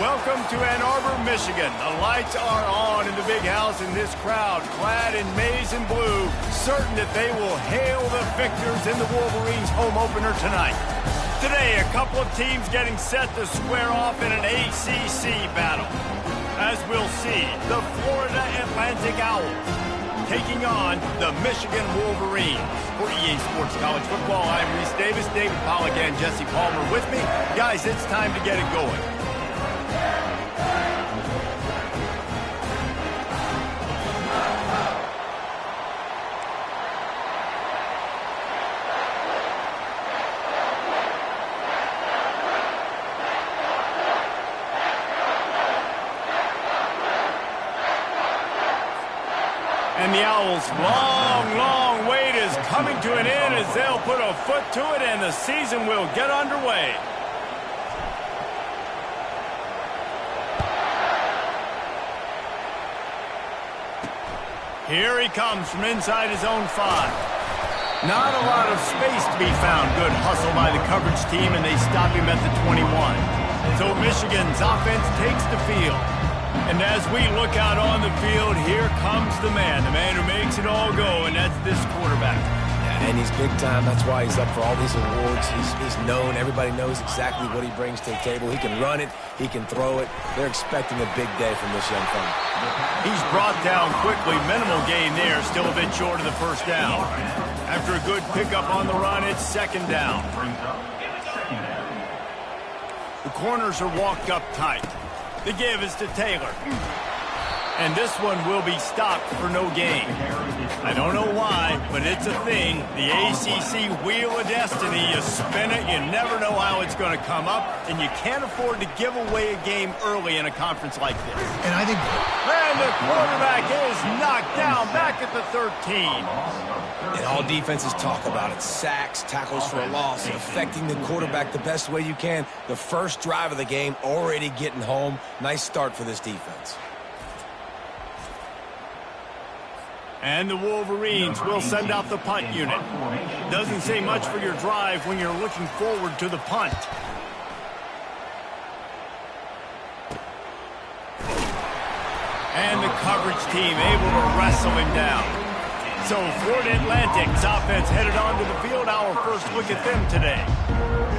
Welcome to Ann Arbor, Michigan. The lights are on in the big house, and this crowd, clad in maize and blue, certain that they will hail the victors in the Wolverines' home opener tonight. Today, a couple of teams getting set to square off in an ACC battle. As we'll see, the Florida Atlantic Owls taking on the Michigan Wolverines. For EA Sports College Football, I'm Reese Davis, David Pollack, and Jesse Palmer with me. Guys, it's time to get it going. And the Owls' long wait is coming to an end as they'll put a foot to it and the season will get underway. Here he comes from inside his own 5. Not a lot of space to be found. Good hustle by the coverage team, and they stop him at the 21. So Michigan's offense takes the field. And as we look out on the field, here comes the man who makes it all go, and that's this quarterback. Yeah, and he's big time. That's why he's up for all these awards. He's known. Everybody knows exactly what he brings to the table. He can run it. He can throw it. They're expecting a big day from this young fella. He's brought down quickly. Minimal gain there. Still a bit short of the first down. After a good pickup on the run, it's second down. The corners are walked up tight. The give is to Taylor. And this one will be stopped for no gain. I don't know why, but it's a thing. The ACC Wheel of Destiny, you spin it, you never know how it's going to come up, and you can't afford to give away a game early in a conference like this. And I think... And the quarterback is knocked down back at the 13. And all defenses talk about it. Sacks, tackles for a loss, affecting the quarterback the best way you can. The first drive of the game, already getting home. Nice start for this defense. And the Wolverines will send out the punt unit. Doesn't say much for your drive when you're looking forward to the punt. And the coverage team able to wrestle him down. So Florida Atlantic's offense headed onto the field. Our first look at them today.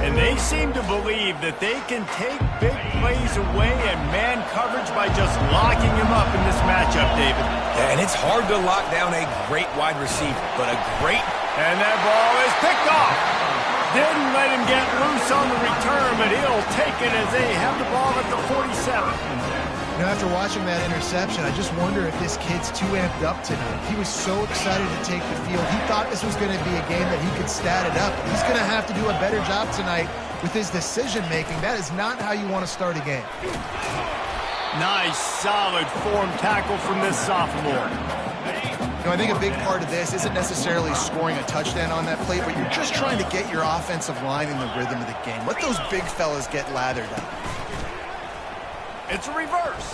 And they seem to believe that they can take big plays away and man coverage by just locking him up in this matchup, David. Yeah, and it's hard to lock down a great wide receiver, but a great... And that ball is picked off. Didn't let him get loose on the return, but he'll take it as they have the ball at the 47. You know, after watching that interception, I just wonder if this kid's too amped up tonight. He was so excited to take the field. He thought this was going to be a game that he could stat it up. He's going to have to do a better job tonight with his decision-making. That is not how you want to start a game. Nice, solid form tackle from this sophomore. You know, I think a big part of this isn't necessarily scoring a touchdown on that play, but you're just trying to get your offensive line in the rhythm of the game. Let those big fellas get lathered up. It's a reverse.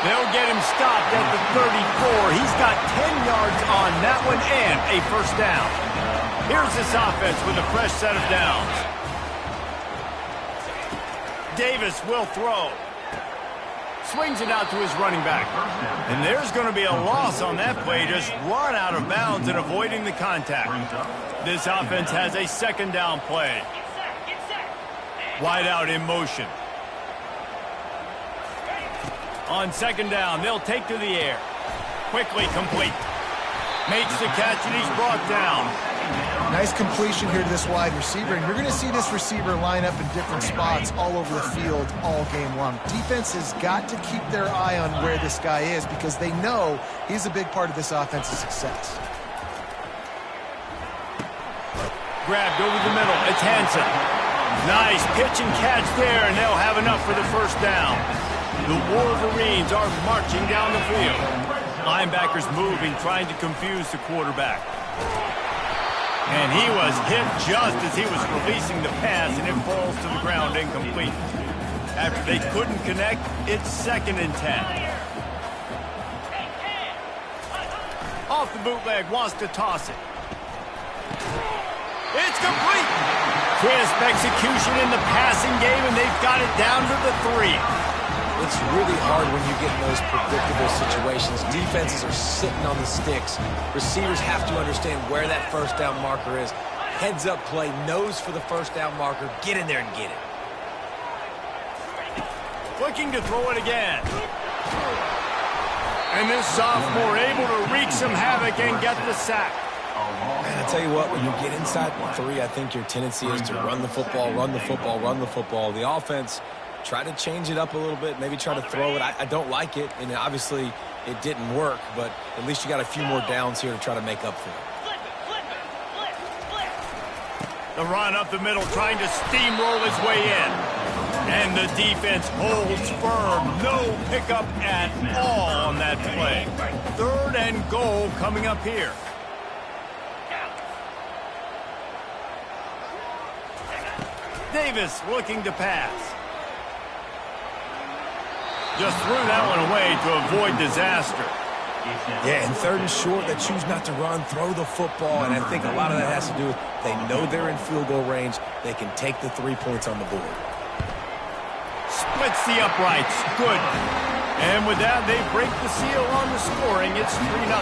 They'll get him stopped at the 34. He's got 10 yards on that one and a first down. Here's this offense with a fresh set of downs. Davis will throw. Swings it out to his running back. And there's going to be a loss on that play. Just run out of bounds and avoiding the contact. This offense has a second down play. Wide out in motion. On second down, they'll take to the air. Quickly complete. Makes the catch, and he's brought down. Nice completion here to this wide receiver, and you're going to see this receiver line up in different spots all over the field all game long. Defense has got to keep their eye on where this guy is because they know he's a big part of this offense's success. Grabbed over the middle. It's Hansen. Nice pitch and catch there, and they'll have enough for the first down. The Wolverines are marching down the field. Linebackers moving, trying to confuse the quarterback. And he was hit just as he was releasing the pass, and it falls to the ground incomplete. After they couldn't connect, it's 2nd and 10. Off the bootleg, wants to toss it. It's complete. Crisp execution in the passing game, and they've got it down to the 3. It's really hard when you get in those predictable situations. Defenses are sitting on the sticks. Receivers have to understand where that first down marker is. Heads up play, nose for the first down marker. Get in there and get it. Looking to throw it again. And this sophomore able to wreak some havoc and get the sack. And I tell you what, when you get inside the 3, I think your tendency is to run the football, run the football, run the football. The offense, try to change it up a little bit, maybe try to throw it. I don't like it, and obviously it didn't work, but at least you got a few more downs here to try to make up for it. The run up the middle, trying to steamroll his way in. And the defense holds firm. No pickup at all on that play. 3rd and goal coming up here. Davis looking to pass. Just threw that one away to avoid disaster. Yeah, and 3rd and short, they choose not to run, throw the football, and I think a lot of that has to do with they know they're in field goal range. They can take the 3 points on the board. Splits the uprights. Good. And with that, they break the seal on the scoring. It's 3-0.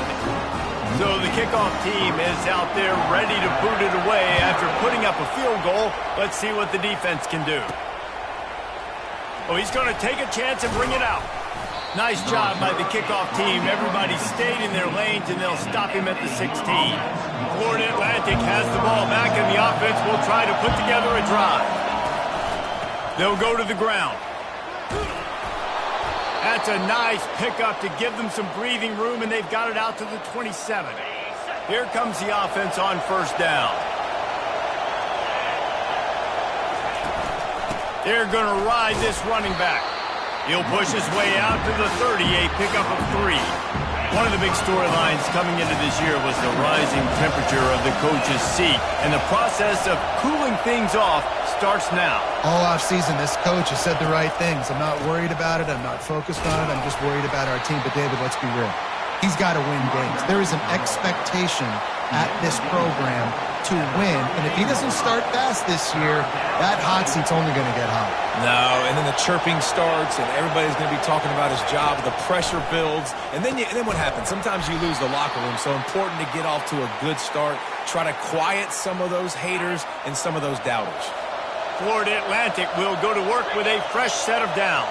So the kickoff team is out there ready to boot it away after putting up a field goal. Let's see what the defense can do. Oh, he's going to take a chance and bring it out. Nice job by the kickoff team. Everybody stayed in their lanes, and they'll stop him at the 16. Florida Atlantic has the ball back, and the offense will try to put together a drive. They'll go to the ground. That's a nice pickup to give them some breathing room, and they've got it out to the 27. Here comes the offense on first down. They're going to ride this running back. He'll push his way out to the 38, pickup of 3. One of the big storylines coming into this year was the rising temperature of the coach's seat, and the process of cooling things off starts now. All offseason, this coach has said the right things. I'm not worried about it. I'm not focused on it. I'm just worried about our team. But, David, let's be real. He's got to win games. There is an expectation at this program to win. And if he doesn't start fast this year, that hot seat's only going to get hot. No, and then the chirping starts, and everybody's going to be talking about his job. The pressure builds, and then what happens? Sometimes you lose the locker room. So important to get off to a good start. Try to quiet some of those haters and some of those doubters. Florida Atlantic will go to work with a fresh set of downs.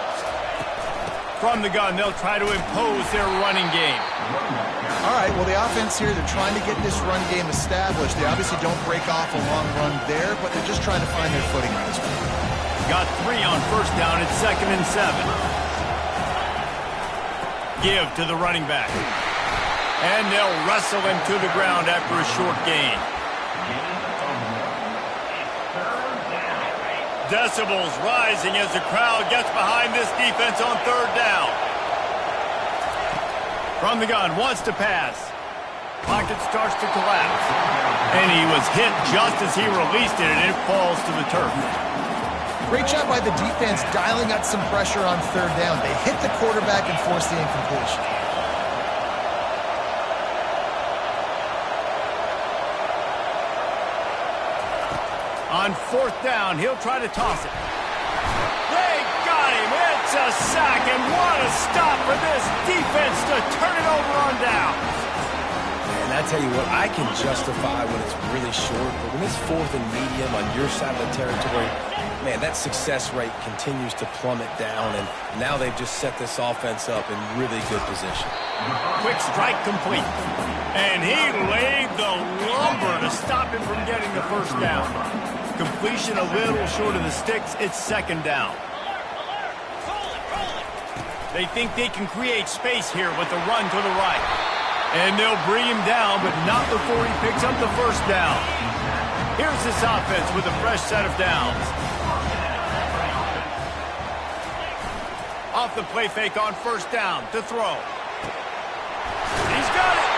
From the gun, they'll try to impose their running game. All right, well, the offense here, they're trying to get this run game established. They obviously don't break off a long run there, but they're just trying to find their footing on this one. Got 3 on first down. It's 2nd and 7. Give to the running back. And they'll wrestle him to the ground after a short gain. Decibels rising as the crowd gets behind this defense on 3rd down. From the gun, wants to pass. Pocket starts to collapse. And he was hit just as he released it, and it falls to the turf. Great job by the defense dialing up some pressure on 3rd down. They hit the quarterback and forced the incompletion. On 4th down, he'll try to toss it. They got him. It's a sack, and what a stop for this defense to turn it over on downs. And I tell you what, I can justify when it's really short, but when it's 4th and medium on your side of the territory, man, that success rate continues to plummet down, and now they've just set this offense up in really good position. Quick strike complete. And he laid the lumber to stop him from getting the first down. Completion a little short of the sticks. It's 2nd down. They think they can create space here with the run to the right. And they'll bring him down, but not before he picks up the first down. Here's this offense with a fresh set of downs. Off the play fake on first down to throw. He's got it.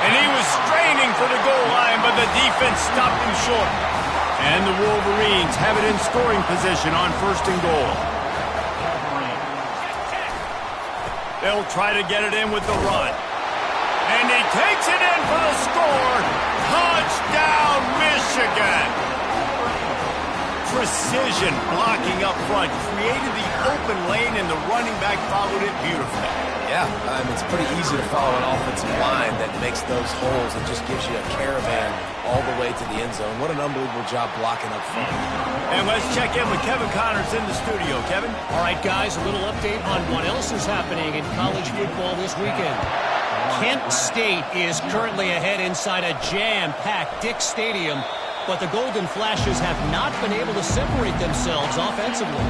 And he was straining for the goal line, but the defense stopped him short. And the Wolverines have it in scoring position on 1st and goal. They'll try to get it in with the run. And he takes it in for the score. Touchdown, Michigan. precision blocking up front, created the open lane, and the running back followed it beautifully. Yeah, it's pretty easy to follow an offensive line that makes those holes and just gives you a caravan all the way to the end zone. What an unbelievable job blocking up front. And let's check in with Kevin Connors in the studio. Kevin? All right, guys, a little update on what else is happening in college football this weekend. Kent State is currently ahead inside a jam-packed Dick Stadium, but the Golden Flashes have not been able to separate themselves offensively.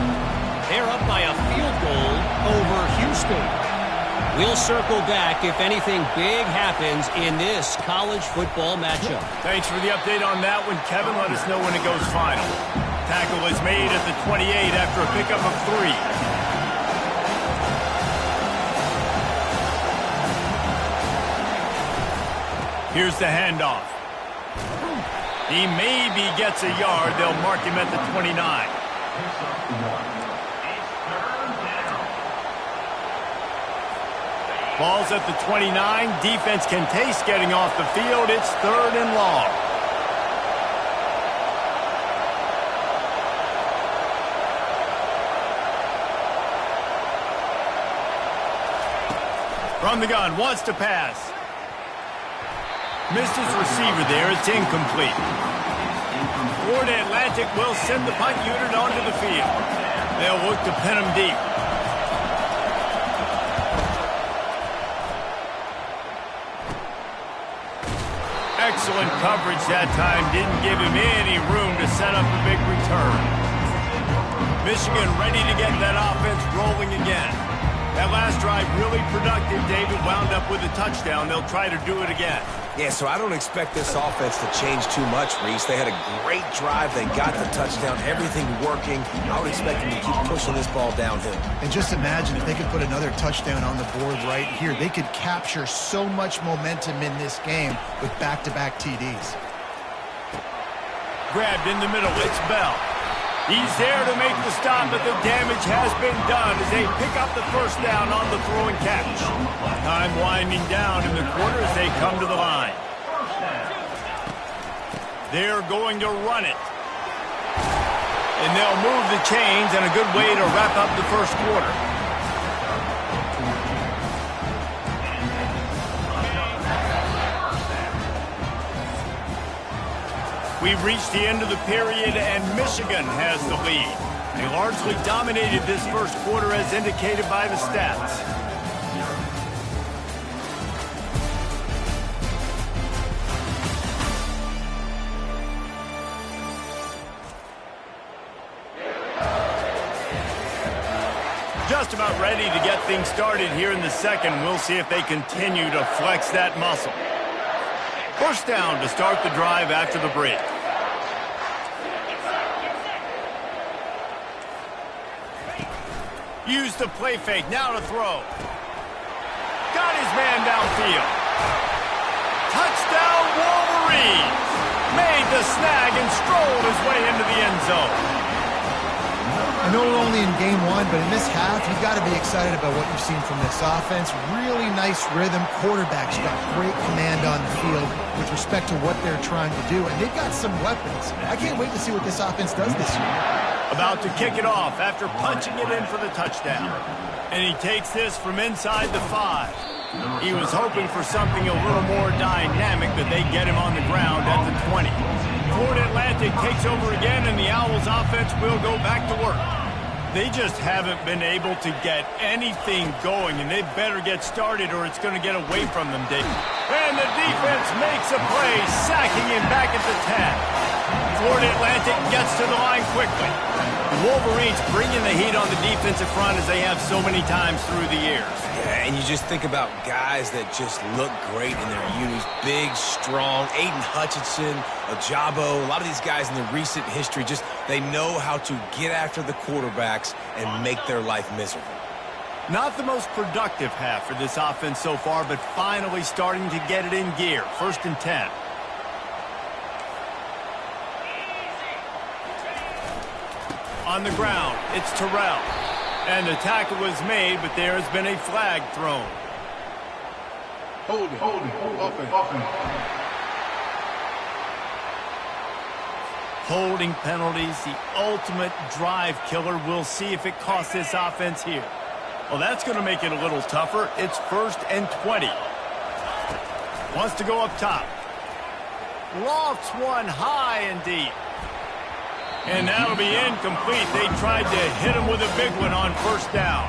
They're up by a field goal over Houston. We'll circle back if anything big happens in this college football matchup. Thanks for the update on that one, Kevin. Let us know when it goes final. Tackle is made at the 28 after a pickup of 3. Here's the handoff. He maybe gets a yard. They'll mark him at the 29. Ball's at the 29. Defense can taste getting off the field. It's 3rd and long. From the gun, wants to pass. Missed his receiver there. It's incomplete. Florida Atlantic will send the punt unit onto the field. They'll look to pin him deep. Excellent coverage that time. Didn't give him any room to set up a big return. Michigan ready to get that offense rolling again. That last drive really productive. David wound up with a touchdown. They'll try to do it again. Yeah, so I don't expect this offense to change too much, Reese. They had a great drive. They got the touchdown. Everything working. I would expect them to keep pushing this ball downhill. And just imagine if they could put another touchdown on the board right here. They could capture so much momentum in this game with back-to-back TDs. Grabbed in the middle. It's Bell. He's there to make the stop, but the damage has been done as they pick up the first down on the throw and catch. Time winding down in the quarter as they come to the line. They're going to run it. And they'll move the chains, and a good way to wrap up the first quarter. We've reached the end of the period, and Michigan has the lead. They largely dominated this first quarter as indicated by the stats. Just about ready to get things started here in the second. We'll see if they continue to flex that muscle. First down to start the drive after the break. Use the play fake. Now to throw. Got his man downfield. Touchdown Wolverines. Made the snag and strolled his way into the end zone. I know we're only in game one, but in this half, you've got to be excited about what you've seen from this offense. Really nice rhythm. Quarterback's got great command on the field with respect to what they're trying to do, and they've got some weapons. I can't wait to see what this offense does this year. About to kick it off after punching it in for the touchdown. And he takes this from inside the 5. He was hoping for something a little more dynamic, but they get him on the ground at the 20. Florida Atlantic takes over again, and the Owls offense will go back to work. They just haven't been able to get anything going, and they better get started or it's going to get away from them, Dave. And the defense makes a play, sacking him back at the 10. Florida Atlantic gets to the line quickly. The Wolverines bringing the heat on the defensive front as they have so many times through the years. Yeah, and you just think about guys that just look great in their youth. Big, strong, Aiden Hutchinson, Ajabo, a lot of these guys in the recent history, just they know how to get after the quarterbacks and make their life miserable. Not the most productive half for this offense so far, but finally starting to get it in gear. 1st and 10. On the ground, it's Terrell. And the tackle was made, but there has been a flag thrown. Hold it. Holding penalties, the ultimate drive killer. We'll see if it costs this offense here. Well, that's going to make it a little tougher. It's 1st and 20. Wants to go up top. Lofts one high and deep. And that'll be incomplete. They tried to hit him with a big one on 1st down.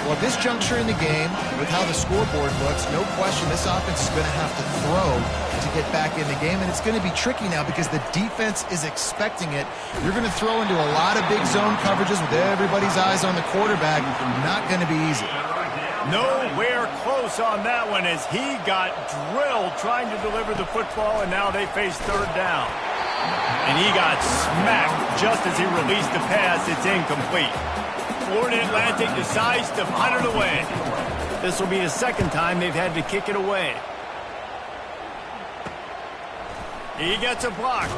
Well, this juncture in the game, with how the scoreboard looks, no question this offense is going to have to throw to get back in the game, and it's going to be tricky now because the defense is expecting it. You're going to throw into a lot of big zone coverages with everybody's eyes on the quarterback. Not going to be easy. Nowhere close on that one as he got drilled trying to deliver the football, and now they face 3rd down. And he got smacked just as he released the pass. It's incomplete. Florida Atlantic decides to punt it away. This will be the 2nd time they've had to kick it away. He gets a block.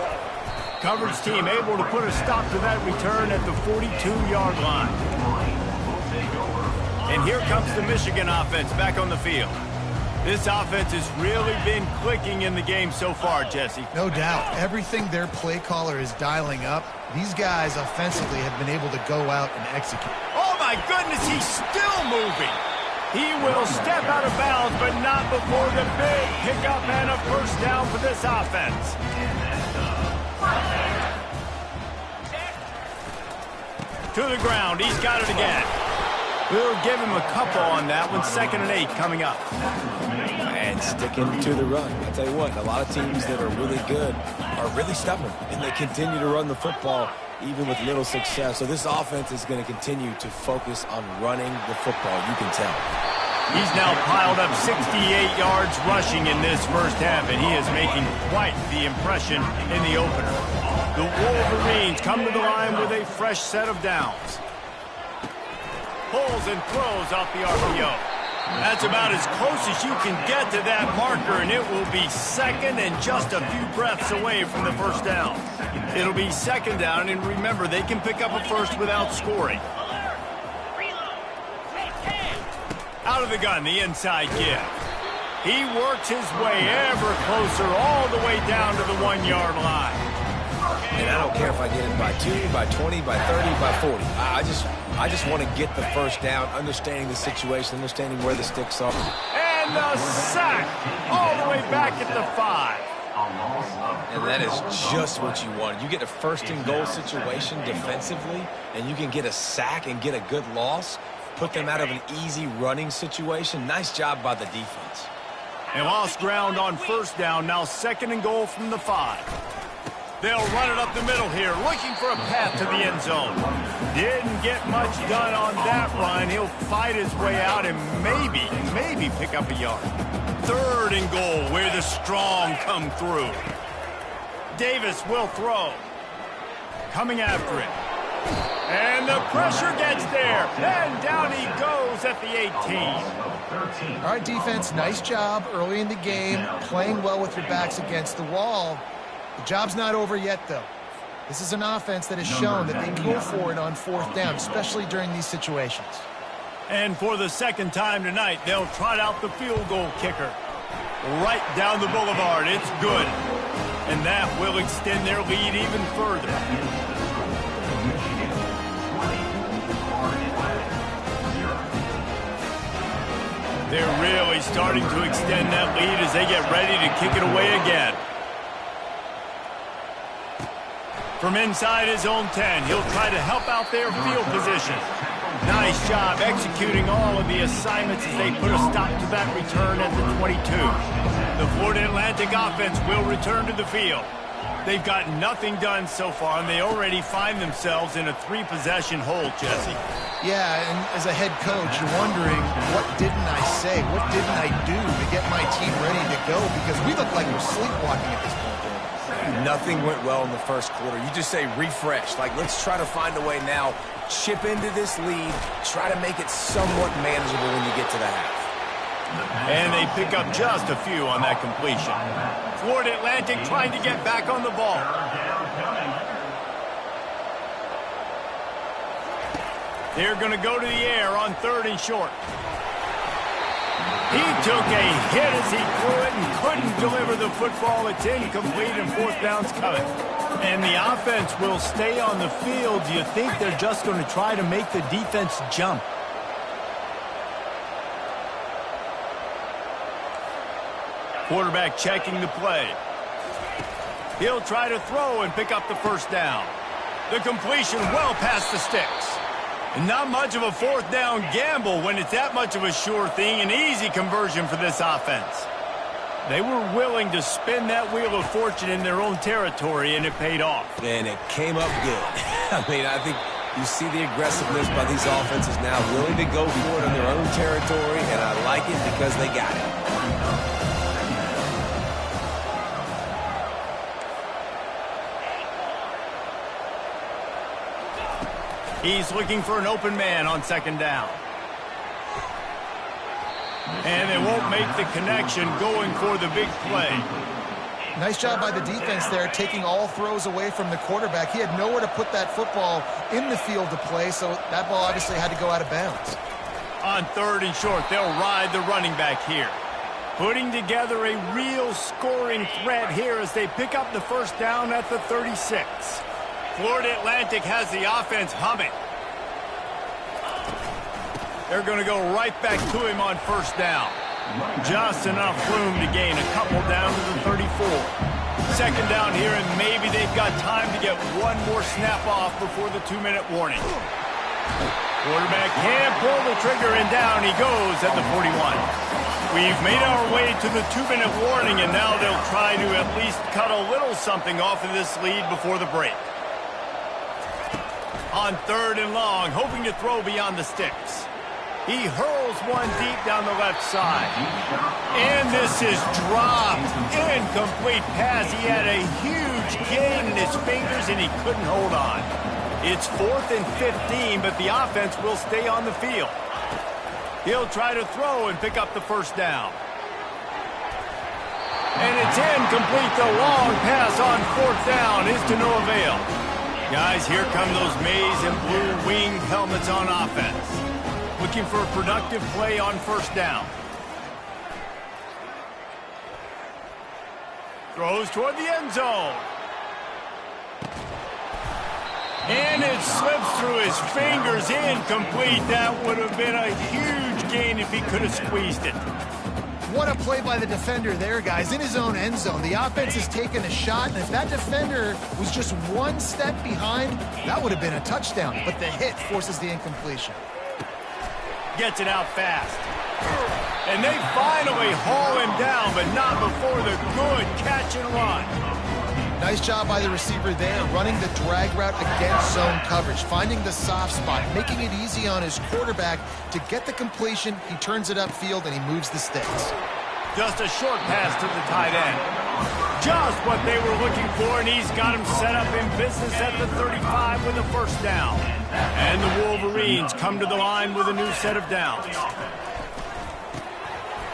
Coverage team able to put a stop to that return at the 42-yard line. And here comes the Michigan offense back on the field. This offense has really been clicking in the game so far, Jesse. No doubt. Everything their play caller is dialing up, these guys offensively have been able to go out and execute. Oh, my goodness, he's still moving. He will step out of bounds, but not before the big pickup and a 1st down for this offense. To the ground. He's got it again. We'll give him a couple on that one. 2nd and 8 coming up. And sticking to the run. I'll tell you what, a lot of teams that are really good are really stubborn, and they continue to run the football even with little success. So this offense is going to continue to focus on running the football. You can tell. He's now piled up 68 yards rushing in this 1st half, and he is making quite the impression in the opener. The Wolverines come to the line with a fresh set of downs. Pulls and throws off the RPO. That's about as close as you can get to that marker, and it will be 2nd and just a few breaths away from the 1st down. It'll be 2nd down, and remember, they can pick up a 1st without scoring. Out of the gun, the inside give. He works his way ever closer all the way down to the 1-yard line. And I don't care if I get it by 2, by 20, by 30, by 40. I just want to get the 1st down, understanding the situation, understanding where the sticks are. And the sack all the way back at the 5. And that is just what you want. You get a 1st and goal situation defensively, and you can get a sack and get a good loss, put them out of an easy running situation. Nice job by the defense. They lost ground on 1st down, now 2nd and goal from the 5. They'll run it up the middle here, looking for a path to the end zone. Didn't get much done on that run. He'll fight his way out and maybe pick up a yard. 3rd and goal, where the strong come through. Davis will throw. Coming after it. And the pressure gets there. And down he goes at the 18. All right, defense, nice job early in the game, playing well with your backs against the wall. The job's not over yet, though. This is an offense that has shown that they can go for it on 4th down, especially during these situations. And for the 2nd time tonight, they'll trot out the field goal kicker. Right down the boulevard. It's good. And that will extend their lead even further. They're really starting to extend that lead as they get ready to kick it away again. From inside his own 10, he'll try to help out their field position. Nice job executing all of the assignments as they put a stop to that return at the 22. The Florida Atlantic offense will return to the field. They've got nothing done so far, and they already find themselves in a 3-possession hold, Jesse. Yeah, and as a head coach, you're wondering, what didn't I say? What didn't I do to get my team ready to go? Because we look like we're sleepwalking at this point. Nothing went well in the 1st quarter. You just say refresh. Like, let's try to find a way now. Chip into this lead. Try to make it somewhat manageable when you get to the half. And they pick up just a few on that completion. Florida Atlantic trying to get back on the ball. They're going to go to the air on 3rd and short. He took a hit as he threw it and couldn't deliver the football. It's incomplete and fourth down's coming. And the offense will stay on the field. Do you think they're just going to try to make the defense jump? Quarterback checking the play. He'll try to throw and pick up the first down. The completion well past the sticks. And not much of a fourth down gamble when it's that much of a sure thing. An easy conversion for this offense. They were willing to spin that wheel of fortune in their own territory, and it paid off. And it came up good. I mean, I think you see the aggressiveness by these offenses now, willing to go for it in their own territory, and I like it because they got it. He's looking for an open man on second down. And they won't make the connection going for the big play. Nice job by the defense there, taking all throws away from the quarterback. He had nowhere to put that football in the field to play, so that ball obviously had to go out of bounds. On third and short, they'll ride the running back here. Putting together a real scoring threat here as they pick up the first down at the 36. Florida Atlantic has the offense humming. They're going to go right back to him on first down. Just enough room to gain a couple down to the 34. Second down here, and maybe they've got time to get one more snap off before the 2-minute warning. Quarterback can't pull the trigger, and down he goes at the 41. We've made our way to the 2-minute warning, and now they'll try to at least cut a little something off of this lead before the break. On third and long, hoping to throw beyond the sticks. He hurls one deep down the left side. And this is dropped. Incomplete pass. He had a huge gain in his fingers, and he couldn't hold on. It's 4th and 15, but the offense will stay on the field. He'll try to throw and pick up the first down. And it's incomplete. The long pass on fourth down is to no avail. Guys, here come those maize and blue winged helmets on offense. Looking for a productive play on first down. Throws toward the end zone. And it slips through his fingers. Incomplete. That would have been a huge gain if he could have squeezed it. What a play by the defender there, guys, in his own end zone. The offense has taken a shot, and if that defender was just one step behind, that would have been a touchdown. But the hit forces the incompletion. Gets it out fast. And they finally haul him down, but not before the good catch and run. Nice job by the receiver there, running the drag route against zone coverage, finding the soft spot, making it easy on his quarterback to get the completion. He turns it upfield, and he moves the sticks. Just a short pass to the tight end. Just what they were looking for, and he's got him set up in business at the 35 with a first down. And the Wolverines come to the line with a new set of downs.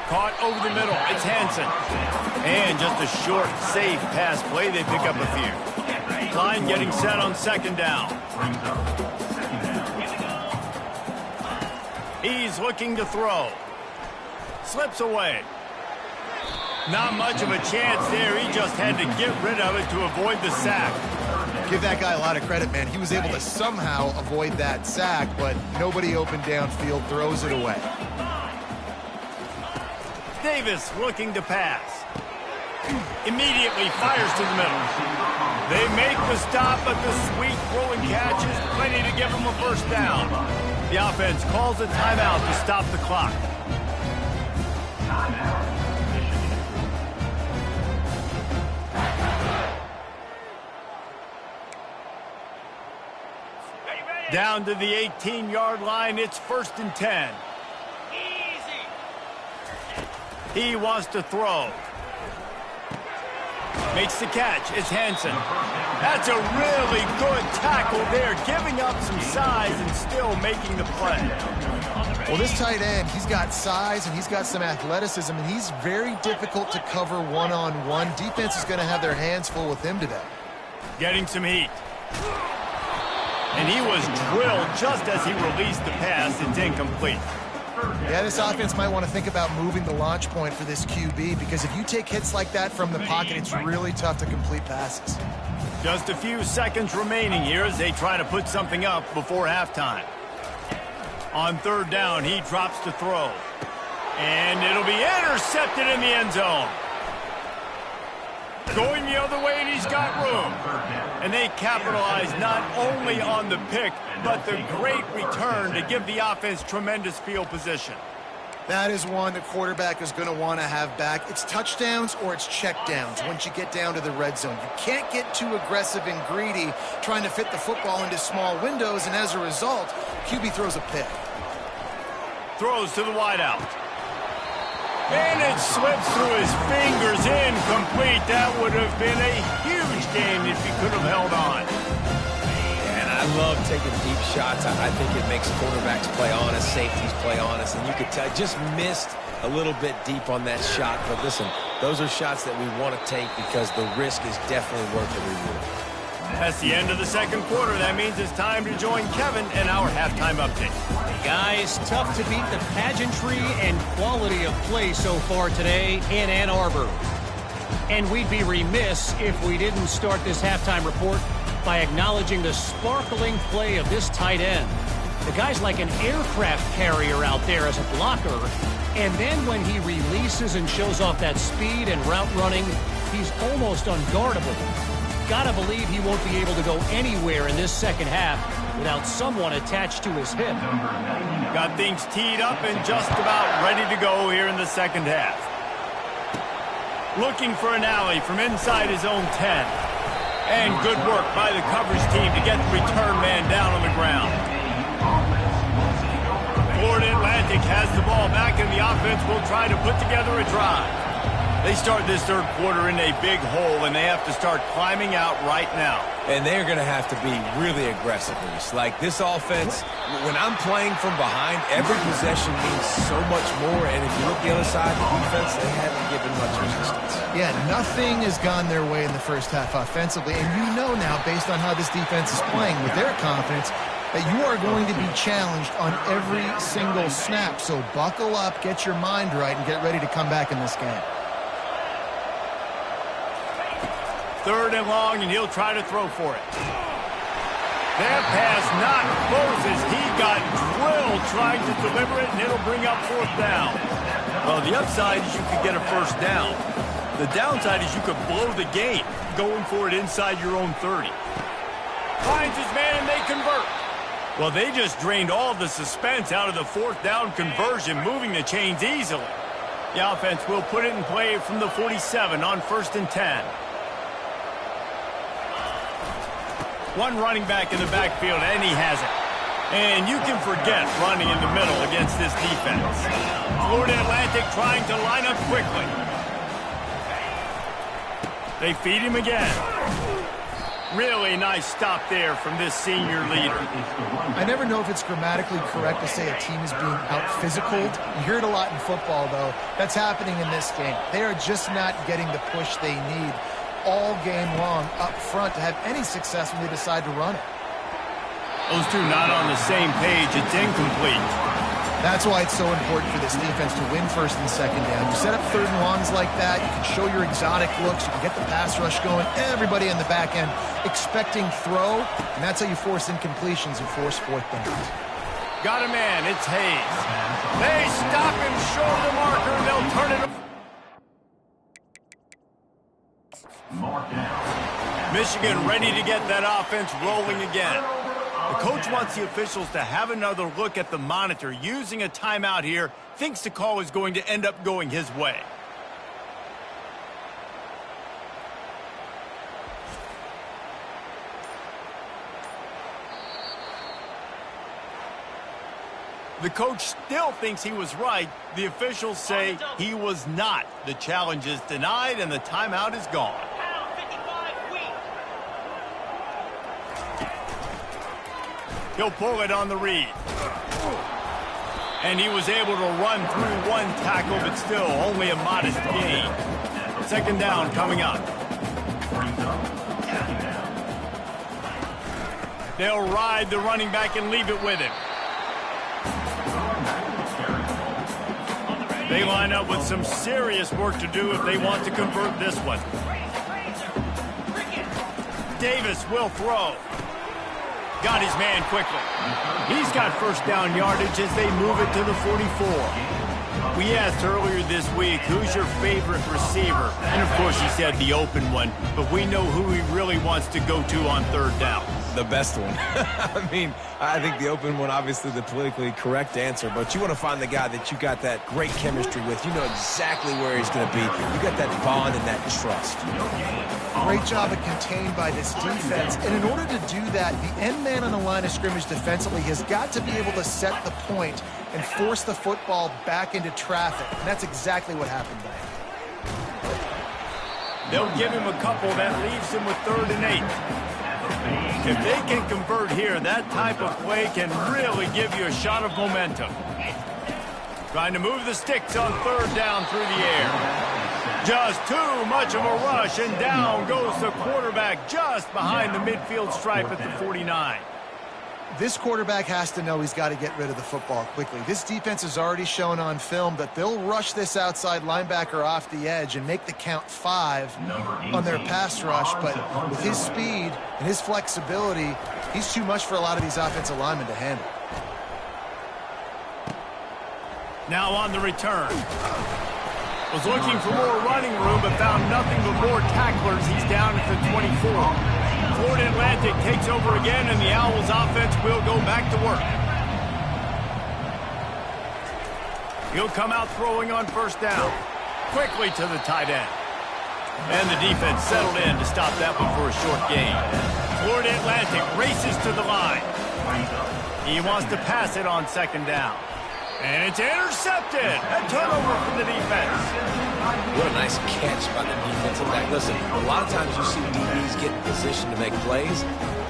Caught over the middle. It's Hansen. And just a short, safe pass play. They pick up a few. Klein getting set on second down. He's looking to throw. Slips away. Not much of a chance there. He just had to get rid of it to avoid the sack. Give that guy a lot of credit, man. He was able to somehow avoid that sack, but nobody open downfield, throws it away. Davis looking to pass. Immediately fires to the middle. They make the stop, but the sweet throwing catch is plenty to give them a first down. The offense calls a timeout to stop the clock. Down to the 18-yard line, it's 1st and 10. He wants to throw. Makes the catch. It's Hansen. That's a really good tackle there, giving up some size and still making the play. Well, this tight end, he's got size and he's got some athleticism, and he's very difficult to cover one-on-one. Defense is going to have their hands full with him today. Getting some heat. And he was drilled just as he released the pass. It's incomplete. Yeah, this offense might want to think about moving the launch point for this QB, because if you take hits like that from the pocket, it's really tough to complete passes. Just a few seconds remaining here as they try to put something up before halftime. On third down, he drops to throw. And it'll be intercepted in the end zone. Going the other way, and he's got room. And they capitalize not only on the pick, but the great return to give the offense tremendous field position. That is one the quarterback is going to want to have back. It's touchdowns or it's checkdowns once you get down to the red zone. You can't get too aggressive and greedy trying to fit the football into small windows, and as a result, QB throws a pick. Throws to the wideout. And it slips through his fingers, incomplete. That would have been a huge game if he could have held on. And I love taking deep shots. I think it makes quarterbacks play honest, safeties play honest, and you could tell just missed a little bit deep on that shot. But listen, those are shots that we want to take because the risk is definitely worth the reward. That's the end of the second quarter. That means it's time to join Kevin in our halftime update. Guys, tough to beat the pageantry and quality of play so far today in Ann Arbor. And we'd be remiss if we didn't start this halftime report by acknowledging the sparkling play of this tight end. The guy's like an aircraft carrier out there as a blocker. And then when he releases and shows off that speed and route running, he's almost unguardable. Gotta believe he won't be able to go anywhere in this second half without someone attached to his hip. Got things teed up and just about ready to go here in the second half. Looking for an alley from inside his own 10. And good work by the coverage team to get the return man down on the ground. Florida Atlantic has the ball back, and the offense will try to put together a drive. They start this third quarter in a big hole, and they have to start climbing out right now. And they're going to have to be really aggressive. Like this offense, when I'm playing from behind, every possession means so much more. And if you look the other side of the defense, they haven't given much resistance. Yeah, nothing has gone their way in the first half offensively. And you know now, based on how this defense is playing with their confidence, that you are going to be challenged on every single snap. So buckle up, get your mind right, and get ready to come back in this game. Third and long, and he'll try to throw for it. That pass not close as he got drilled trying to deliver it, and it'll bring up fourth down. Well, the upside is you could get a first down. The downside is you could blow the game going for it inside your own 30. Finds his man, and they convert. Well, they just drained all the suspense out of the fourth down conversion, moving the chains easily. The offense will put it in play from the 47 on 1st and 10. One running back in the backfield, and he has it. And you can forget running in the middle against this defense. Florida Atlantic trying to line up quickly. They feed him again. Really nice stop there from this senior leader. I never know if it's grammatically correct to say a team is being out-physicaled. You hear it a lot in football, though. That's happening in this game. They are just not getting the push they need all game long up front to have any success when they decide to run it. Those two not on the same page. It's incomplete. That's why it's so important for this defense to win first and second down. You set up third and longs like that, you can show your exotic looks, you can get the pass rush going, everybody in the back end expecting throw, and that's how you force incompletions and force fourth downs. Got a man, it's Hayes. They stop him short of the marker, and they'll turn it. Michigan ready to get that offense rolling again. The coach wants the officials to have another look at the monitor. Using a timeout here, thinks the call is going to end up going his way. The coach still thinks he was right. The officials say he was not. The challenge is denied, and the timeout is gone. He'll pull it on the read. And he was able to run through one tackle, but still only a modest gain. Second down coming up. They'll ride the running back and leave it with him. They line up with some serious work to do if they want to convert this one. Davis will throw. Got his man quickly. He's got first down yardage as they move it to the 44. We asked earlier this week, who's your favorite receiver? And, of course, he said the open one, but we know who he really wants to go to on third down. The best one. I mean, I think the open one, obviously the politically correct answer, but you want to find the guy that you got that great chemistry with. You know exactly where he's going to be. You got that bond and that trust. Great job of contained by this defense. And in order to do that, the end man on the line of scrimmage defensively has got to be able to set the point and force the football back into traffic. And that's exactly what happened there. They'll give him a couple. That leaves him with 3rd and 8. If they can convert here, that type of play can really give you a shot of momentum. Trying to move the sticks on 3rd down through the air. Just too much of a rush, and down goes the quarterback just behind the midfield stripe at the 49. This quarterback has to know he's got to get rid of the football quickly. This defense has already shown on film that they'll rush this outside linebacker off the edge and make the count 5 on their pass rush. But with his speed and his flexibility, he's too much for a lot of these offensive linemen to handle. Now on the return. Was looking for more running room, but found nothing but more tacklers. He's down at the 24. Florida Atlantic takes over again, and the Owls offense will go back to work. He'll come out throwing on 1st down. Quickly to the tight end. And the defense settled in to stop that one for a short gain. Florida Atlantic races to the line. He wants to pass it on 2nd down. And it's intercepted. A turnover from the defense. What a nice catch by the defensive back. Listen, a lot of times you see DBs get in position to make plays,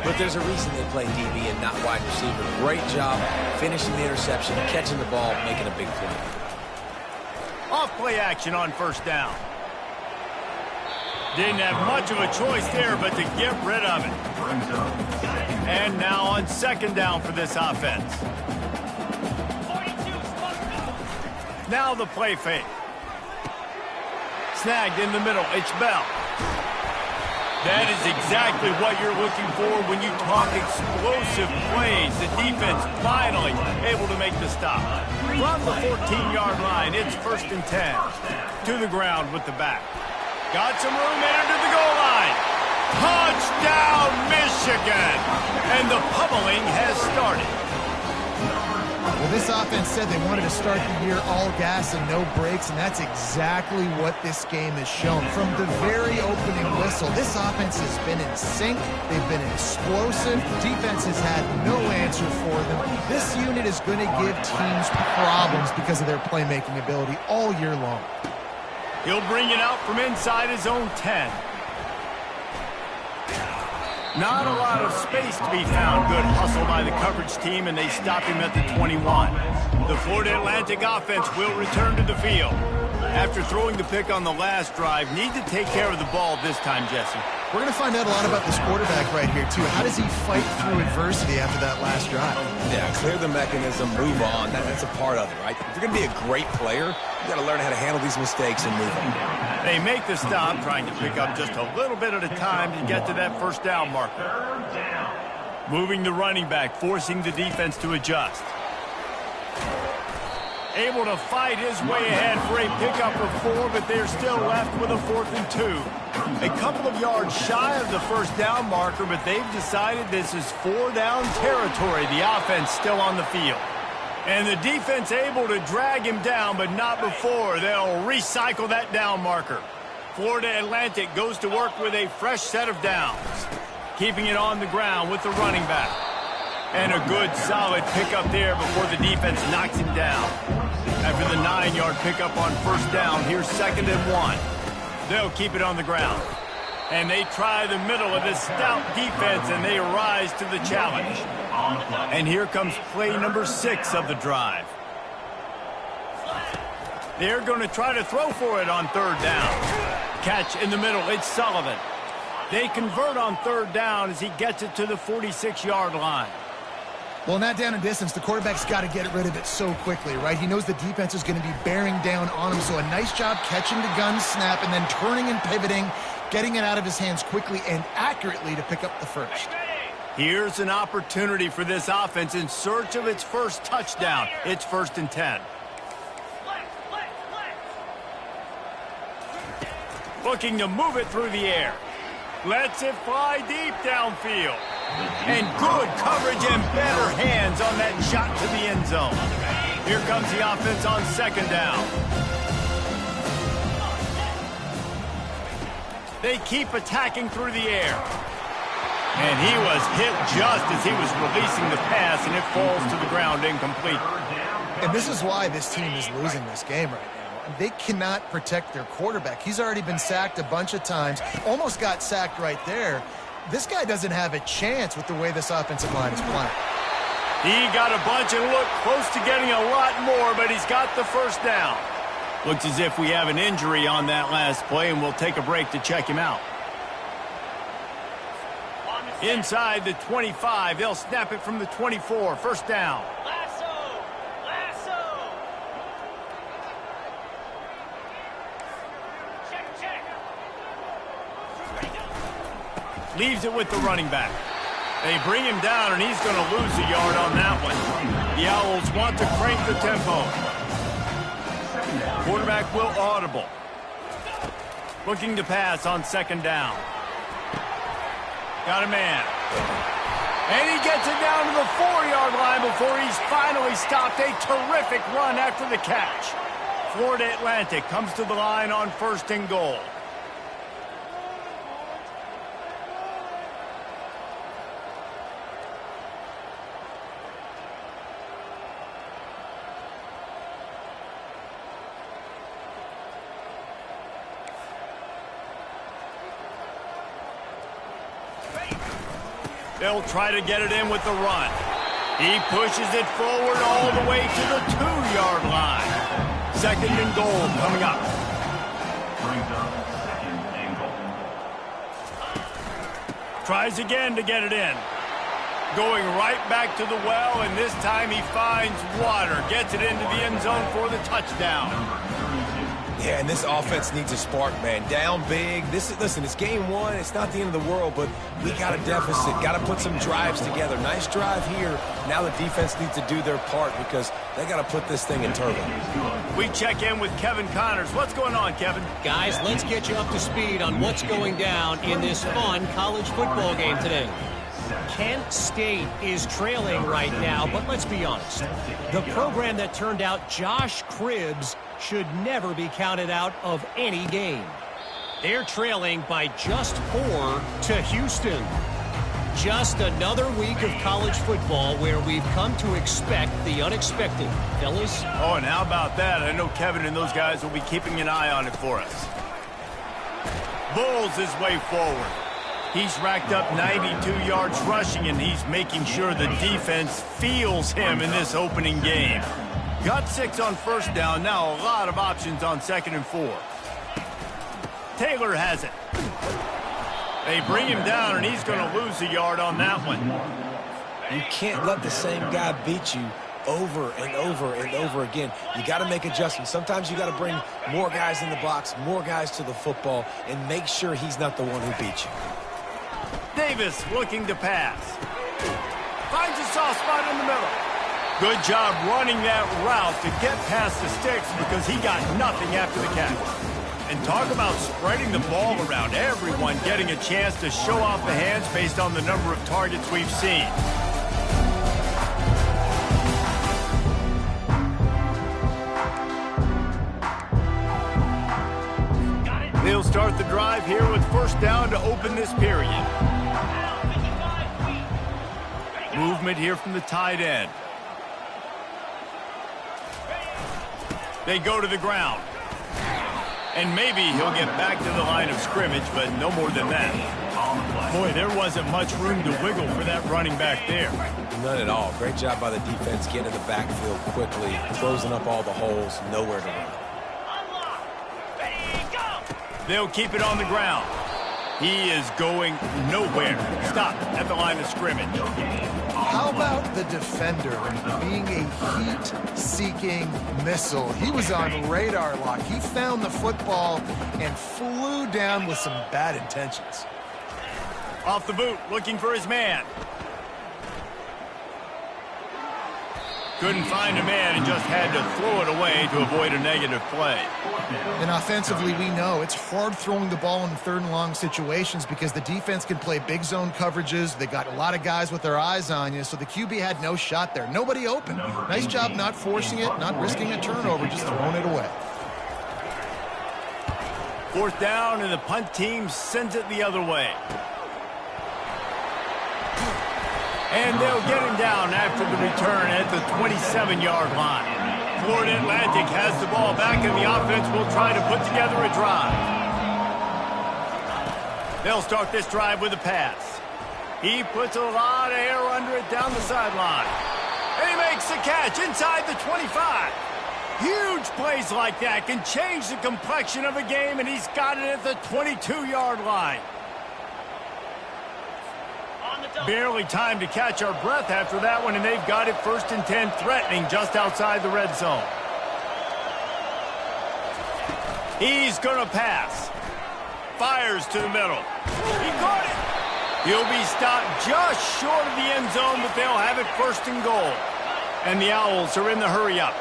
but there's a reason they play DB and not wide receiver. Great job finishing the interception, catching the ball, making a big play. Off play action on 1st down. Didn't have much of a choice there but to get rid of it. And now on 2nd down for this offense. Now the play fake. Snagged in the middle. It's Bell. That is exactly what you're looking for when you talk explosive plays. The defense finally able to make the stop. From the 14-yard line, it's 1st and 10. To the ground with the back. Got some room, entered to the goal line. Touchdown, Michigan! And the pummeling has started. Well, this offense said they wanted to start the year all gas and no brakes, and that's exactly what this game has shown. From the very opening whistle, this offense has been in sync. They've been explosive. Defense has had no answer for them. This unit is going to give teams problems because of their playmaking ability all year long. He'll bring it out from inside his own 10. Not a lot of space to be found. Good hustle by the coverage team, and they stop him at the 21. The Florida Atlantic offense will return to the field. After throwing the pick on the last drive, need to take care of the ball this time, Jesse. We're going to find out a lot about this quarterback right here, too. How does he fight through adversity after that last drive? Yeah, clear the mechanism, move on. That's a part of it, right? If you're going to be a great player, you got to learn how to handle these mistakes and move on. They make the stop, trying to pick up just a little bit at a time to get to that 1st down marker. Moving the running back, forcing the defense to adjust. Able to fight his way ahead for a pickup of 4, but they're still left with a 4th and 2. A couple of yards shy of the 1st down marker, but they've decided this is 4-down territory. The offense still on the field. And the defense able to drag him down, but not before. They'll recycle that down marker. Florida Atlantic goes to work with a fresh set of downs. Keeping it on the ground with the running back. And a good, solid pickup there before the defense knocks him down. After the 9-yard pickup on 1st down, here's 2nd and 1. They'll keep it on the ground. And they try the middle of this stout defense, and they rise to the challenge. And here comes play number 6 of the drive. They're going to try to throw for it on 3rd down. Catch in the middle, it's Sullivan. They convert on 3rd down as he gets it to the 46-yard line. Well, in that down and distance, the quarterback's got to get rid of it so quickly, right? He knows the defense is going to be bearing down on him, so a nice job catching the gun snap and then turning and pivoting, getting it out of his hands quickly and accurately to pick up the first. Here's an opportunity for this offense in search of its first touchdown. It's 1st and 10. Looking to move it through the air. Lets it fly deep downfield. And good coverage and better hands on that shot to the end zone. Here comes the offense on 2nd down. They keep attacking through the air. And he was hit just as he was releasing the pass, and it falls to the ground incomplete. And this is why this team is losing this game right now. They cannot protect their quarterback. He's already been sacked a bunch of times, almost got sacked right there. This guy doesn't have a chance with the way this offensive line is playing. He got a bunch and looked close to getting a lot more, but he's got the 1st down. Looks as if we have an injury on that last play, and we'll take a break to check him out. Inside the 25, they'll snap it from the 24. 1st down. Leaves it with the running back. They bring him down, and he's going to lose a yard on that one. The Owls want to crank the tempo. Quarterback will audible. Looking to pass on 2nd down. Got a man. And he gets it down to the 4-yard line before he's finally stopped. A terrific run after the catch. Florida Atlantic comes to the line on 1st and goal. They'll try to get it in with the run. He pushes it forward all the way to the 2-yard line. 2nd and goal coming up. Tries again to get it in. Going right back to the well, and this time he finds water. Gets it into the end zone for the touchdown. Yeah, and this offense needs a spark, man. Down big. Listen, it's game 1. It's not the end of the world, but we got a deficit. Got to put some drives together. Nice drive here. Now the defense needs to do their part because they got to put this thing in turbo. We check in with Kevin Connors. What's going on, Kevin? Guys, let's get you up to speed on what's going down in this fun college football game today. Kent State is trailing right now, but let's be honest. The program that turned out Josh Cribbs should never be counted out of any game. They're trailing by just 4 to Houston. Just another week of college football where we've come to expect the unexpected. Fellas? Oh, and how about that? I know Kevin and those guys will be keeping an eye on it for us. Bulls his way forward. He's racked up 92 yards rushing, and he's making sure the defense feels him in this opening game. Got 6 on 1st down. Now a lot of options on 2nd and 4. Taylor has it. They bring him down, and he's going to lose a yard on that one. You can't let the same guy beat you over and over and over again. You got to make adjustments. Sometimes you got to bring more guys in the box, more guys to the football, and make sure he's not the one who beats you. Davis looking to pass. Finds a soft spot in the middle. Good job running that route to get past the sticks because he got nothing after the catch. And talk about spreading the ball around. Everyone getting a chance to show off the hands based on the number of targets we've seen. They'll start the drive here with 1st down to open this period. Movement here from the tight end. They go to the ground. And maybe he'll get back to the line of scrimmage, but no more than that. Boy, there wasn't much room to wiggle for that running back there. None at all. Great job by the defense getting in the backfield quickly, closing up all the holes, nowhere to run. They'll keep it on the ground. He is going nowhere. Stop at the line of scrimmage. How about the defender being a heat-seeking missile? He was on radar lock. He found the football and flew down with some bad intentions. Off the boot, looking for his man. Couldn't find a man and just had to throw it away to avoid a negative play. And offensively, we know it's hard throwing the ball in third and long situations because the defense can play big zone coverages. They got a lot of guys with their eyes on you, so the QB had no shot there. Nobody open. Nice job not forcing it, not risking a turnover, just throwing it away. Fourth down, and the punt team sends it the other way. And they'll get him down after the return at the 27-yard line. Florida Atlantic has the ball back, and the offense will try to put together a drive. They'll start this drive with a pass. He puts a lot of air under it down the sideline. And he makes the catch inside the 25. Huge plays like that can change the complexion of a game, and he's got it at the 22-yard line. Barely time to catch our breath after that one, and they've got it 1st and 10, threatening just outside the red zone. He's going to pass. Fires to the middle. He caught it. He'll be stopped just short of the end zone, but they'll have it 1st and goal. And the Owls are in the hurry-up.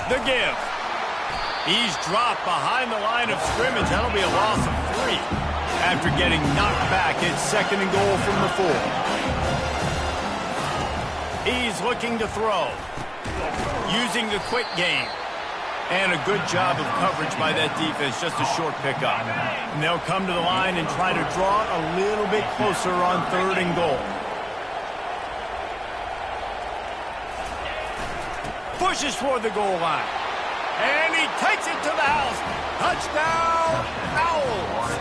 The give. He's dropped behind the line of scrimmage. That'll be a loss of 3 after getting knocked back. It's 2nd and goal from the 4. He's looking to throw. Using the quick game. And a good job of coverage by that defense. Just a short pickup. And they'll come to the line and try to draw it a little bit closer on 3rd and goal. Pushes toward the goal line. And he takes it to the house. Touchdown, Owls.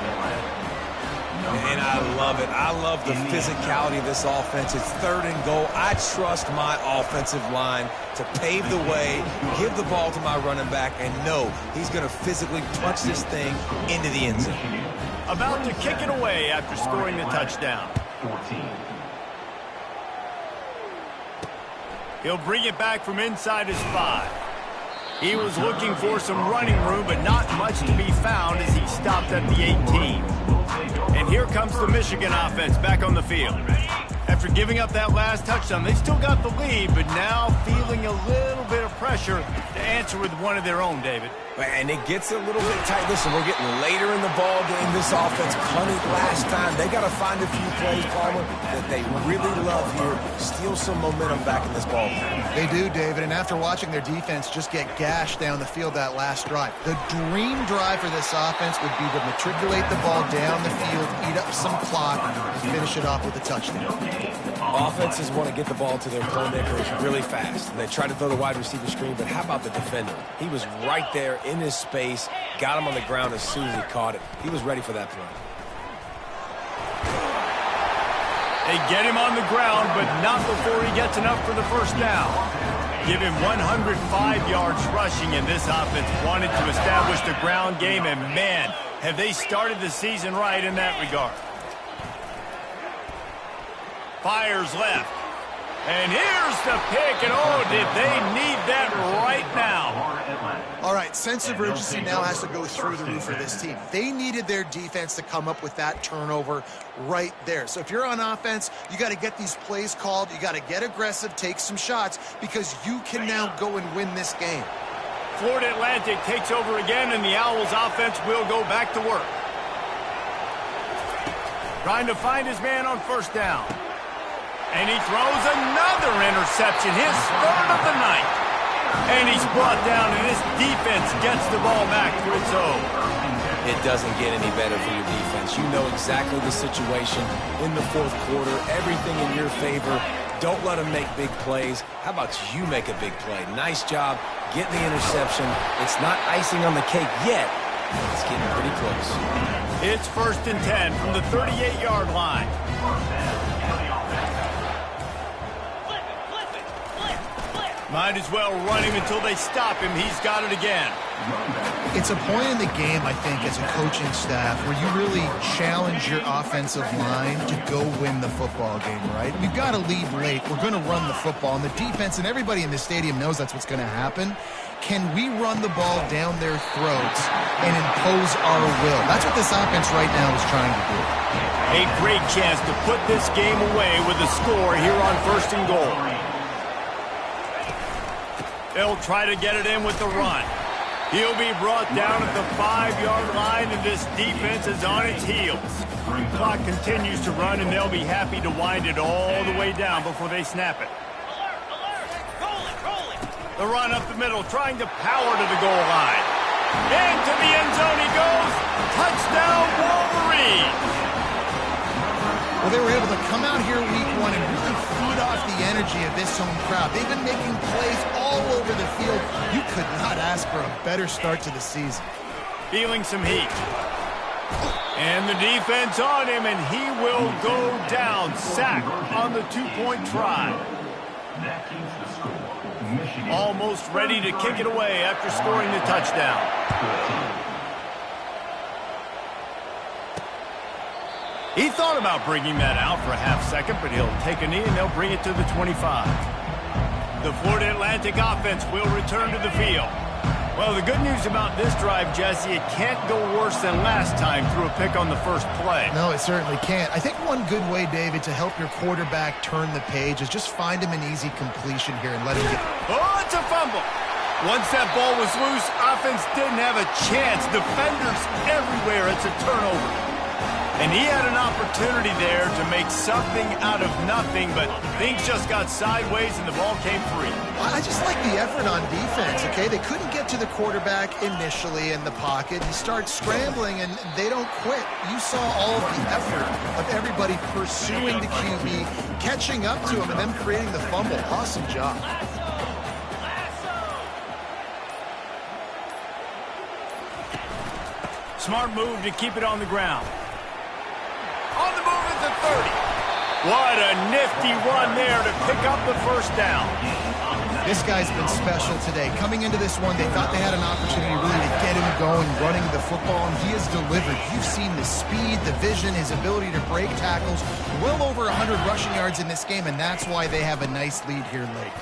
And I love it. I love the physicality of this offense. It's 3rd and goal. I trust my offensive line to pave the way, give the ball to my running back, and know he's going to physically punch this thing into the end zone. About to kick it away after scoring the touchdown. He'll bring it back from inside his 5. He was looking for some running room, but not much to be found as he stopped at the 18. And here comes the Michigan offense back on the field. After giving up that last touchdown, they still got the lead, but now feeling a little bit of pressure to answer with one of their own, David. And it gets a little bit tight. Listen, we're getting later in the ball game. This offense punted last time. They got to find a few plays, Palmer, that they really love here. Steal some momentum back in this ball game. They do, David, and after watching their defense just get gashed down the field that last drive, the dream drive for this offense would be to matriculate the ball down the field, eat up some clock, and finish it off with a touchdown. Offenses want to get the ball to their playmakers really fast. And they try to throw the wide receiver screen, but how about the defender? He was right there in his space, got him on the ground as soon as he caught it. He was ready for that play. They get him on the ground, but not before he gets enough for the 1st down. Give him 105 yards rushing, and this offense wanted to establish the ground game, and man, have they started the season right in that regard. Fires left. And here's the pick, and oh, did they need that right now. All right, sense of urgency now has to go through the roof for this team. They needed their defense to come up with that turnover right there. So if you're on offense, you got to get these plays called. You got to get aggressive, take some shots, because you can now go and win this game. Florida Atlantic takes over again, and the Owls offense will go back to work. Trying to find his man on 1st down. And he throws another interception, his 3rd of the night. And he's brought down, and this defense gets the ball back to its own. It doesn't get any better for your defense. You know exactly the situation in the 4th quarter, everything in your favor. Don't let them make big plays. How about you make a big play? Nice job getting the interception. It's not icing on the cake yet. It's getting pretty close. It's 1st and 10 from the 38-yard line. Might as well run him until they stop him. He's got it again. It's a point in the game, I think, as a coaching staff where you really challenge your offensive line to go win the football game, right? We've got to lead late. We're going to run the football. And the defense and everybody in the stadium knows that's what's going to happen. Can we run the ball down their throats and impose our will? That's what this offense right now is trying to do. A great chance to put this game away with a score here on 1st and goal. They'll try to get it in with the run. He'll be brought down at the 5-yard line, and this defense is on its heels. Clock continues to run, and they'll be happy to wind it all the way down before they snap it. The run up the middle, trying to power to the goal line. Into the end zone he goes. Touchdown, Wolverines! Well, they were able to come out here week 1 and really feed off the energy of this home crowd. They've been making plays all over the field. You could not ask for a better start to the season. Feeling some heat. And the defense on him, and he will go down. Sack on the 2-point try. Almost ready to kick it away after scoring the touchdown. He thought about bringing that out for a half second, but he'll take a knee and they'll bring it to the 25. The Florida Atlantic offense will return to the field. Well, the good news about this drive, Jesse, it can't go worse than last time through a pick on the first play. No, it certainly can't. I think one good way, David, to help your quarterback turn the page is just find him an easy completion here and let him get... Oh, it's a fumble. Once that ball was loose, offense didn't have a chance. Defenders everywhere. It's a turnover. And he had an opportunity there to make something out of nothing, but things just got sideways and the ball came free. I just like the effort on defense, okay? They couldn't get to the quarterback initially in the pocket. He starts scrambling, and they don't quit. You saw all of the effort of everybody pursuing the QB, catching up to him, and then creating the fumble. Awesome job. Smart move to keep it on the ground. On the move at the 30. What a nifty run there to pick up the first down. This guy's been special today. Coming into this one, they thought they had an opportunity really to get him going, running the football, and he has delivered. You've seen the speed, the vision, his ability to break tackles. Well over 100 rushing yards in this game, and that's why they have a nice lead here late.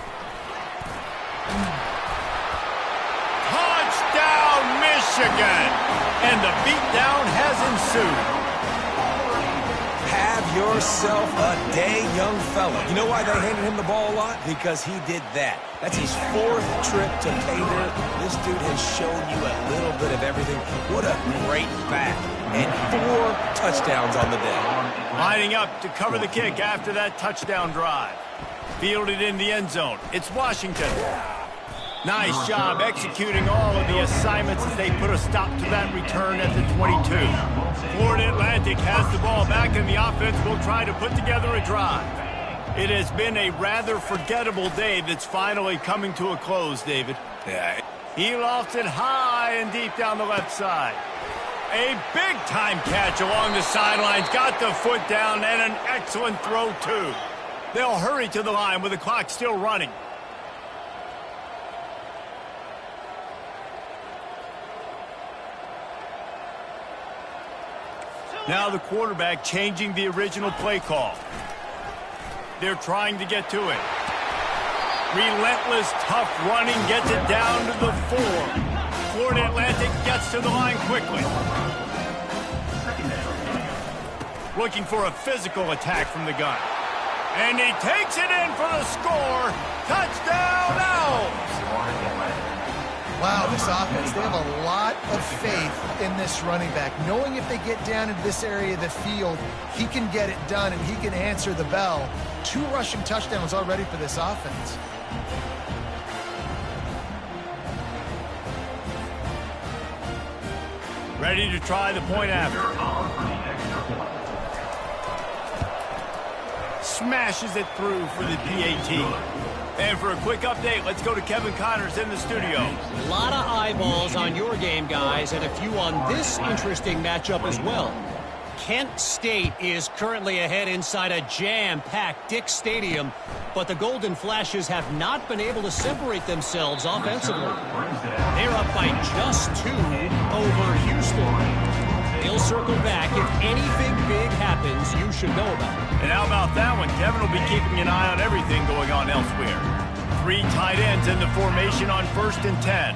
Touchdown, Michigan! And the beatdown has ensued. Have yourself a day, young fella. You know why they handed him the ball a lot? Because he did that. That's his 4th trip to pay dirt. This dude has shown you a little bit of everything. What a great back. And 4 touchdowns on the day. Lining up to cover the kick after that touchdown drive. Fielded in the end zone. It's Washington. Nice job executing all of the assignments as they put a stop to that return at the 22. Florida Atlantic has the ball back, and the offense will try to put together a drive. It has been a rather forgettable day that's finally coming to a close, David. Yeah. He lofts it high and deep down the left side. A big-time catch along the sidelines. Got the foot down, and an excellent throw, too. They'll hurry to the line with the clock still running. Now the quarterback changing the original play call. They're trying to get to it. Relentless, tough running gets it down to the 4. Florida Atlantic gets to the line quickly. Looking for a physical attack from the gun. And he takes it in for the score. Touchdown, Owls! Wow, this offense, they have a lot of faith in this running back. Knowing if they get down into this area of the field, he can get it done and he can answer the bell. 2 rushing touchdowns already for this offense. Ready to try the point after. Smashes it through for the PAT. And for a quick update, let's go to Kevin Connors in the studio. A lot of eyeballs on your game, guys, and a few on this interesting matchup as well. Kent State is currently ahead inside a jam-packed Dick Stadium. but the Golden Flashes have not been able to separate themselves offensively. They're up by just 2 over Houston. He'll circle back if anything big happens you should know about. And how about that one? Kevin will be keeping an eye on everything going on elsewhere. 3 tight ends in the formation on 1st and 10.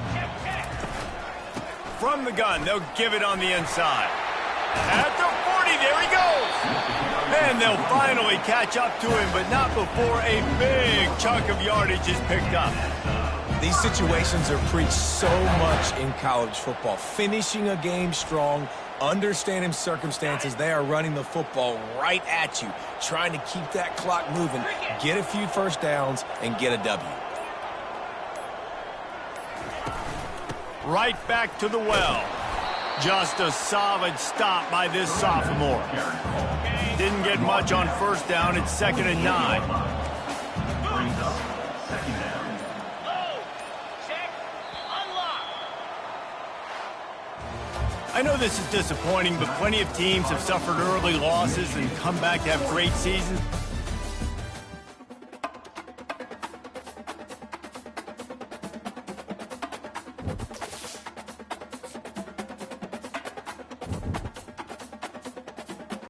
From the gun, they'll give it on the inside. At the 40, there he goes. And they'll finally catch up to him, but not before a big chunk of yardage is picked up. These situations are preached so much in college football. Finishing a game strong, understanding circumstances. They are running the football right at you, trying to keep that clock moving, get a few first downs, and get a W. Right back to the well. Just a solid stop by this sophomore. Didn't get much on 1st down. It's 2nd and 9. I know this is disappointing, but plenty of teams have suffered early losses and come back to have great seasons.